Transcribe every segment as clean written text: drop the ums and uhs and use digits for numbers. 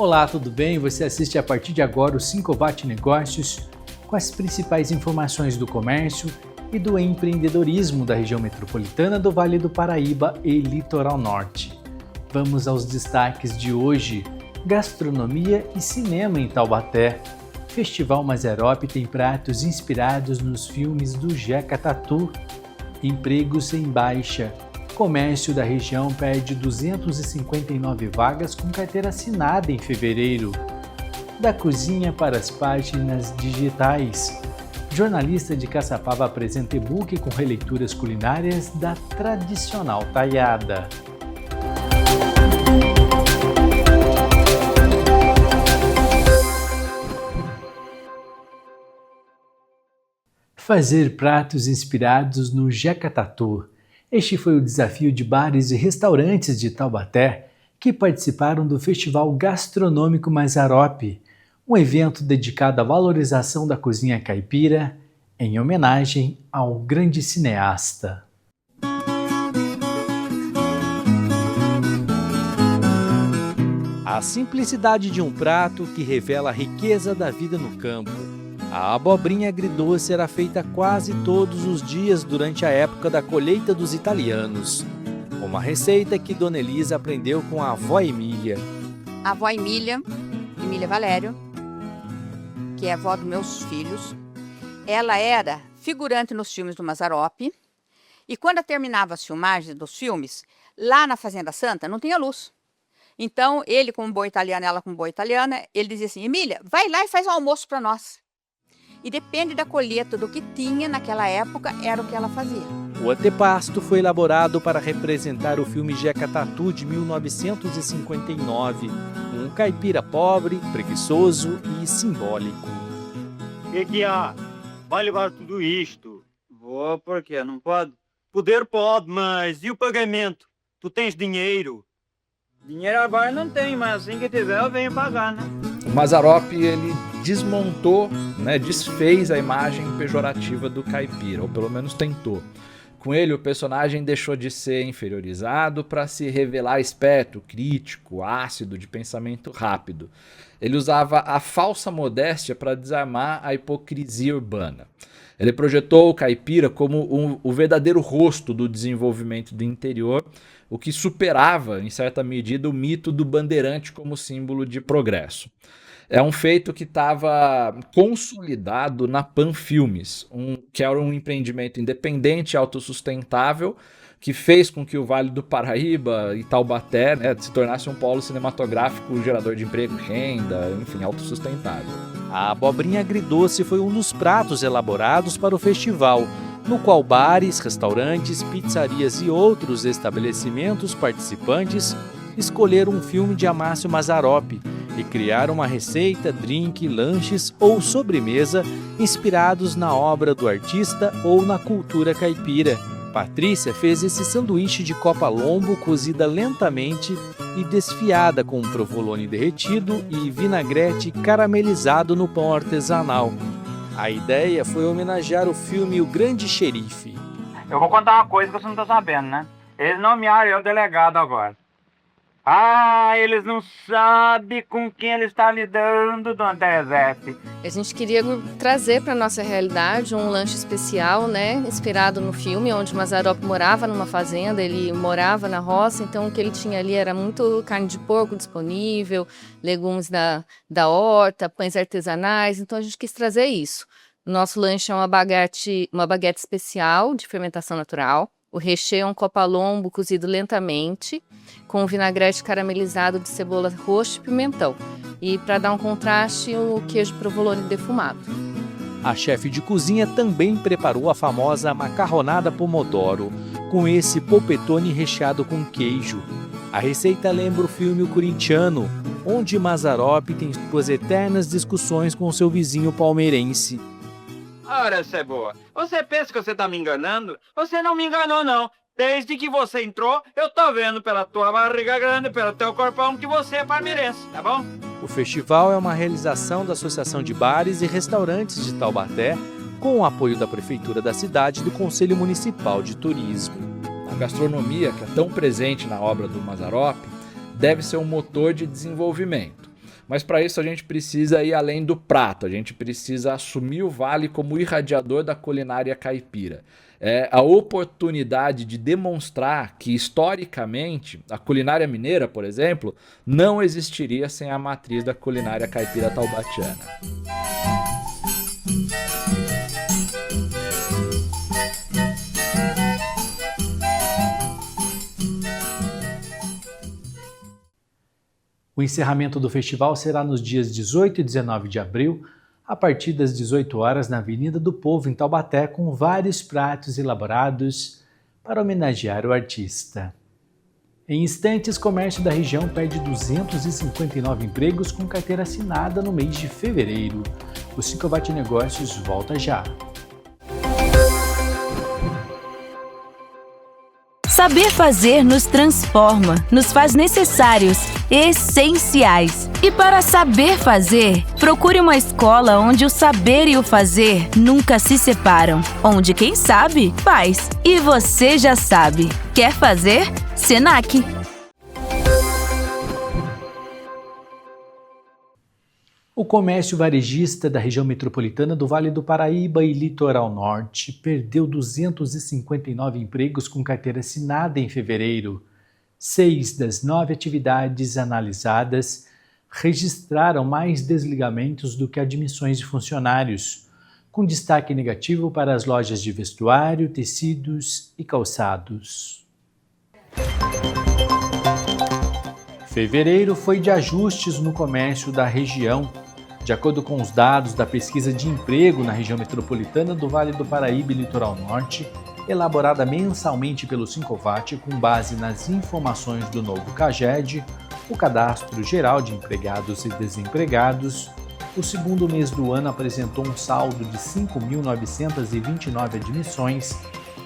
Olá, tudo bem? Você assiste a partir de agora o 5 Watt Negócios com as principais informações do comércio e do empreendedorismo da região metropolitana do Vale do Paraíba e Litoral Norte. Vamos aos destaques de hoje. Gastronomia e cinema em Taubaté. Festival Mazzaropi tem pratos inspirados nos filmes do Jeca Tatu. Empregos em baixa. Comércio da região perde 259 vagas com carteira assinada em fevereiro. Da cozinha para as páginas digitais. Jornalista de Caçapava apresenta e-book com releituras culinárias da tradicional taiada. Fazer pratos inspirados no Jeca Tatu. Este foi o desafio de bares e restaurantes de Taubaté que participaram do Festival Gastronômico Mazzaropi, um evento dedicado à valorização da cozinha caipira em homenagem ao grande cineasta. A simplicidade de um prato que revela a riqueza da vida no campo. A abobrinha agridoce era feita quase todos os dias durante a época da colheita dos italianos. Uma receita que Dona Elisa aprendeu com a avó Emília. A avó Emília Valério, que é a avó dos meus filhos, ela era figurante nos filmes do Mazzaropi. E quando terminava as filmagens dos filmes, lá na Fazenda Santa não tinha luz. Então ele com boa italiana, ela com boa italiana, ele dizia assim: Emília, vai lá e faz um almoço para nós. E depende da colheita, do que tinha naquela época, era o que ela fazia. O antepasto foi elaborado para representar o filme Jeca Tatu de 1959, um caipira pobre, preguiçoso e simbólico. Que há? Vai levar tudo isto? Vou, por quê? Não pode? Poder pode, mas e o pagamento? Tu tens dinheiro? Dinheiro agora não tenho, mas assim que tiver eu venho pagar, né? O Mazzaropi, ele desmontou, desfez a imagem pejorativa do caipira, ou pelo menos tentou. Com ele, o personagem deixou de ser inferiorizado para se revelar esperto, crítico, ácido, de pensamento rápido. Ele usava a falsa modéstia para desarmar a hipocrisia urbana. Ele projetou o caipira como o verdadeiro rosto do desenvolvimento do interior, o que superava, em certa medida, o mito do bandeirante como símbolo de progresso. É um feito que estava consolidado na Pan Filmes, que era um empreendimento independente e autossustentável, que fez com que o Vale do Paraíba e Taubaté se tornasse um polo cinematográfico gerador de emprego, renda, enfim, autossustentável. A abobrinha agridoce foi um dos pratos elaborados para o festival, no qual bares, restaurantes, pizzarias e outros estabelecimentos participantes escolheram um filme de Amácio Mazzaropi e criaram uma receita, drink, lanches ou sobremesa inspirados na obra do artista ou na cultura caipira. Patrícia fez esse sanduíche de copa lombo cozida lentamente e desfiada com provolone derretido e vinagrete caramelizado no pão artesanal. A ideia foi homenagear o filme O Grande Xerife. Eu vou contar uma coisa que você não tá sabendo, né? Eles nomearam eu delegado agora. Eles não sabem com quem eles estão lidando, Dona Teresete. A gente queria trazer para nossa realidade um lanche especial, inspirado no filme, onde o Mazzaropi morava numa fazenda, ele morava na roça, então o que ele tinha ali era muito carne de porco disponível, legumes da horta, pães artesanais, então a gente quis trazer isso. O nosso lanche é uma baguete especial de fermentação natural. O recheio é um copa-lombo cozido lentamente, com vinagrete caramelizado de cebola roxa e pimentão. E para dar um contraste, o queijo provolone defumado. A chefe de cozinha também preparou a famosa macarronada pomodoro, com esse polpetone recheado com queijo. A receita lembra o filme O Corintiano, onde Mazzaropi tem suas eternas discussões com seu vizinho palmeirense. Ora, Ceboa, você pensa que você tá me enganando? Você não me enganou, não. Desde que você entrou, eu tô vendo pela tua barriga grande, pelo teu corpão, que você é palmeirense, tá bom? O festival é uma realização da Associação de Bares e Restaurantes de Taubaté, com o apoio da Prefeitura da cidade e do Conselho Municipal de Turismo. A gastronomia, que é tão presente na obra do Mazzaropi, deve ser um motor de desenvolvimento. Mas para isso a gente precisa ir além do prato, a gente precisa assumir o Vale como irradiador da culinária caipira. É a oportunidade de demonstrar que, historicamente, a culinária mineira, por exemplo, não existiria sem a matriz da culinária caipira taubatiana. O encerramento do festival será nos dias 18 e 19 de abril, a partir das 18 horas na Avenida do Povo, em Taubaté, com vários pratos elaborados para homenagear o artista. Em instantes, o comércio da região perde 259 empregos com carteira assinada no mês de fevereiro. O 5 Watt Negócios volta já. Saber fazer nos transforma, nos faz necessários, essenciais. E para saber fazer, procure uma escola onde o saber e o fazer nunca se separam. Onde quem sabe, faz. E você já sabe. Quer fazer? Senac. O comércio varejista da região metropolitana do Vale do Paraíba e Litoral Norte perdeu 259 empregos com carteira assinada em fevereiro. 6 das 9 atividades analisadas registraram mais desligamentos do que admissões de funcionários, com destaque negativo para as lojas de vestuário, tecidos e calçados. Fevereiro foi de ajustes no comércio da região. De acordo com os dados da pesquisa de emprego na região metropolitana do Vale do Paraíba e Litoral Norte, elaborada mensalmente pelo 5 Watt com base nas informações do novo CAGED, o Cadastro Geral de Empregados e Desempregados, o segundo mês do ano apresentou um saldo de 5.929 admissões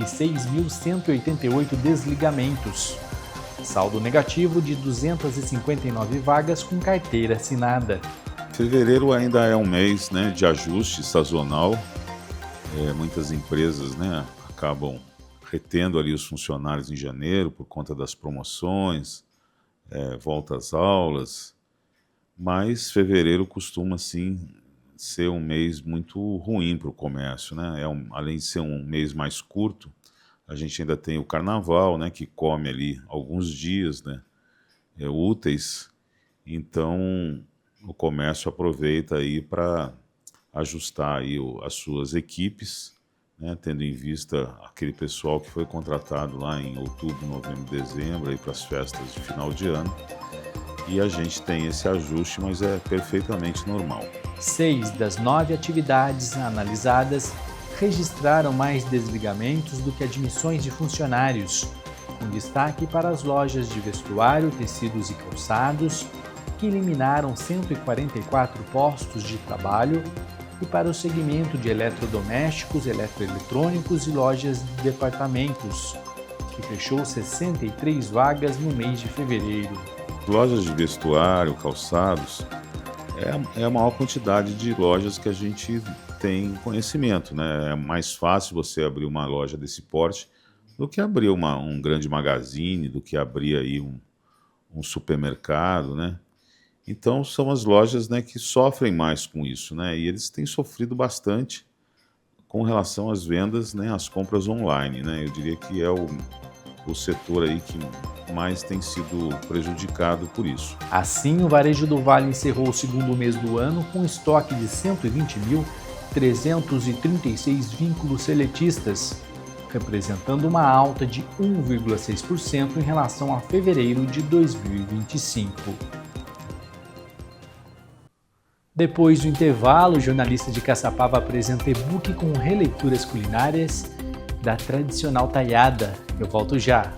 e 6.188 desligamentos. Saldo negativo de 259 vagas com carteira assinada. Fevereiro ainda é um mês, né, de ajuste sazonal. Muitas empresas, né, acabam retendo ali os funcionários em janeiro por conta das promoções, volta às aulas. Mas fevereiro costuma, sim, ser um mês muito ruim para o comércio, né? Além de ser um mês mais curto, a gente ainda tem o carnaval, né, que come ali alguns dias, né, úteis. Então o comércio aproveita aí para ajustar aí as suas equipes, né, tendo em vista aquele pessoal que foi contratado lá em outubro, novembro, dezembro aí para as festas de final de ano. E a gente tem esse ajuste, mas é perfeitamente normal. 6 das 9 atividades analisadas registraram mais desligamentos do que admissões de funcionários, com destaque para as lojas de vestuário, tecidos e calçados, que eliminaram 144 postos de trabalho, e para o segmento de eletrodomésticos, eletroeletrônicos e lojas de departamentos, que fechou 63 vagas no mês de fevereiro. Lojas de vestuário, calçados, é a maior quantidade de lojas que a gente tem conhecimento, né? É mais fácil você abrir uma loja desse porte do que abrir um grande magazine, do que abrir aí um supermercado, né? Então são as lojas, né, que sofrem mais com isso, né? E eles têm sofrido bastante com relação às vendas, né, às compras online, né? Eu diria que é o setor aí que mais tem sido prejudicado por isso. Assim, o varejo do Vale encerrou o segundo mês do ano com estoque de 120.336 vínculos seletistas, representando uma alta de 1,6% em relação a fevereiro de 2025. Depois do intervalo, o jornalista de Caçapava apresenta e-book com releituras culinárias da tradicional taiada. Eu volto já.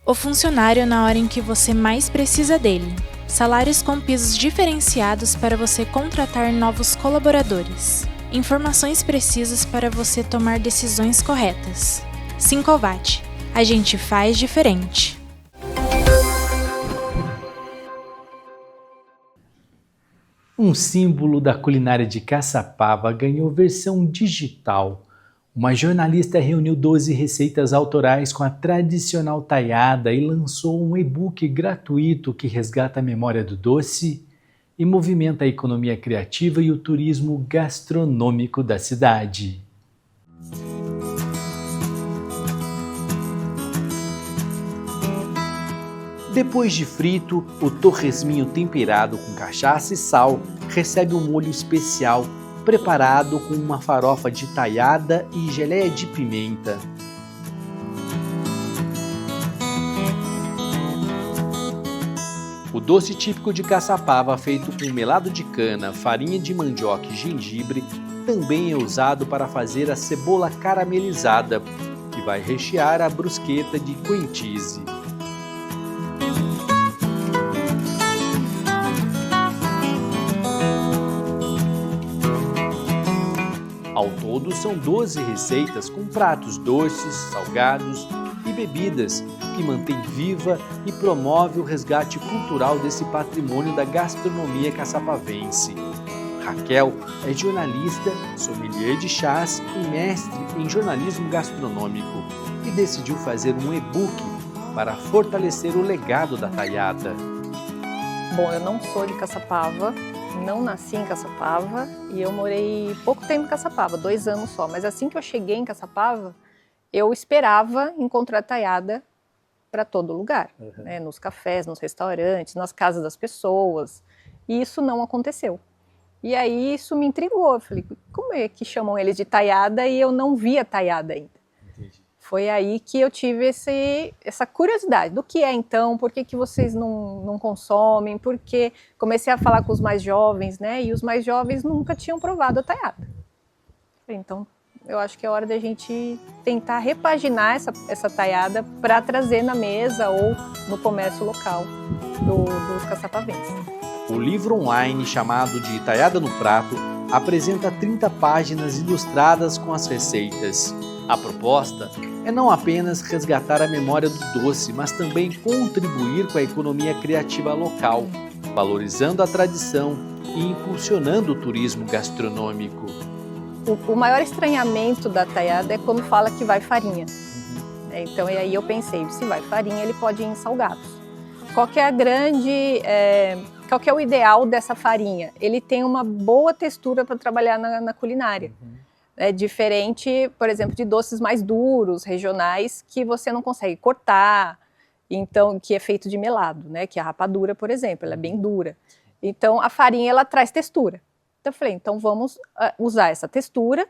O funcionário na hora em que você mais precisa dele. Salários com pisos diferenciados para você contratar novos colaboradores. Informações precisas para você tomar decisões corretas. 5 Watt. A gente faz diferente. Um símbolo da culinária de Caçapava ganhou versão digital. Uma jornalista reuniu 12 receitas autorais com a tradicional taiada e lançou um e-book gratuito que resgata a memória do doce e movimenta a economia criativa e o turismo gastronômico da cidade. Depois de frito, o torresminho temperado com cachaça e sal recebe um molho especial preparado com uma farofa de taiada e geleia de pimenta. O doce típico de Caçapava, feito com melado de cana, farinha de mandioca e gengibre, também é usado para fazer a cebola caramelizada, que vai rechear a brusqueta de cream cheese. Ao todo, são 12 receitas com pratos doces, salgados e bebidas que mantém viva e promove o resgate cultural desse patrimônio da gastronomia caçapavense. Raquel é jornalista, sommelier de chás e mestre em jornalismo gastronômico e decidiu fazer um e-book para fortalecer o legado da taiada. Bom, eu não sou de Caçapava. Não nasci em Caçapava e eu morei pouco tempo em Caçapava, 2 anos só. Mas assim que eu cheguei em Caçapava, eu esperava encontrar taiada para todo lugar, né? Nos cafés, nos restaurantes, nas casas das pessoas. E isso não aconteceu. E aí isso me intrigou. Eu falei, como é que chamam eles de taiada e eu não via taiada ainda? Entendi. Foi aí que eu tive essa curiosidade. Do que é então? Por que vocês não consomem? Porque comecei a falar com os mais jovens, né? E os mais jovens nunca tinham provado a taiada. Então, eu acho que é hora da gente tentar repaginar essa taiada para trazer na mesa ou no comércio local dos caçapavenses. O livro online chamado de Taiada no Prato apresenta 30 páginas ilustradas com as receitas. A proposta é não apenas resgatar a memória do doce, mas também contribuir com a economia criativa local, valorizando a tradição e impulsionando o turismo gastronômico. O maior estranhamento da taiada é quando fala que vai farinha. Então, e aí eu pensei, se vai farinha, ele pode ir em salgados. Qual que é o ideal dessa farinha? Ele tem uma boa textura para trabalhar na culinária. É diferente, por exemplo, de doces mais duros, regionais, que você não consegue cortar, então, que é feito de melado, né? Que é a rapadura, por exemplo, ela é bem dura. Então, a farinha, ela traz textura. Então, eu falei, então vamos usar essa textura,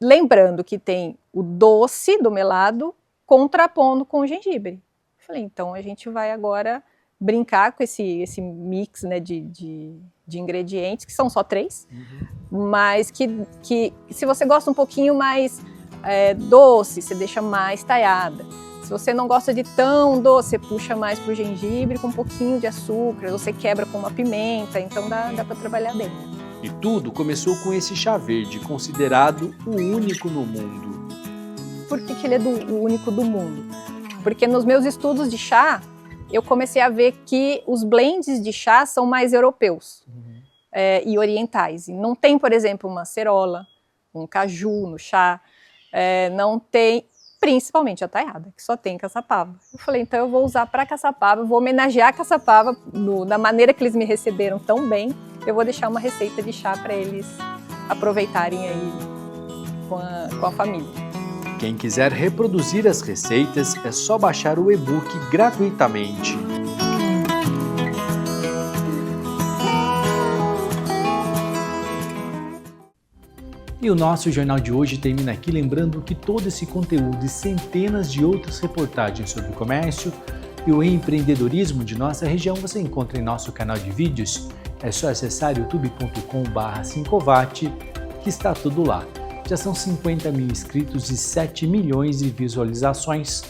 lembrando que tem o doce do melado contrapondo com o gengibre. Eu falei, então a gente vai agora brincar com esse mix, né, de ingredientes, que são só 3, mas que se você gosta um pouquinho mais doce, você deixa mais taiada. Se você não gosta de tão doce, você puxa mais pro gengibre com um pouquinho de açúcar, você quebra com uma pimenta, então dá para trabalhar bem. E tudo começou com esse chá verde, considerado o único no mundo. Por que ele é o único do mundo? Porque nos meus estudos de chá, eu comecei a ver que os blends de chá são mais europeus e orientais. E não tem, por exemplo, uma acerola, um caju no chá, não tem, principalmente a taiada, que só tem Caçapava. Eu falei, então eu vou usar para Caçapava, vou homenagear a Caçapava da maneira que eles me receberam tão bem, eu vou deixar uma receita de chá para eles aproveitarem aí com a família. Quem quiser reproduzir as receitas é só baixar o e-book gratuitamente. E o nosso jornal de hoje termina aqui, lembrando que todo esse conteúdo e centenas de outras reportagens sobre o comércio e o empreendedorismo de nossa região você encontra em nosso canal de vídeos. É só acessar youtube.com/5watt que está tudo lá. Já são 50 mil inscritos e 7 milhões de visualizações.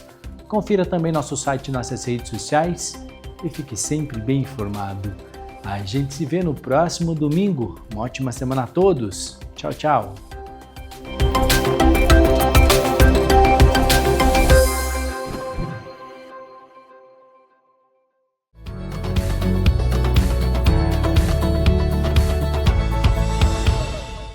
Confira também nosso site e nossas redes sociais e fique sempre bem informado. A gente se vê no próximo domingo. Uma ótima semana a todos. Tchau, tchau.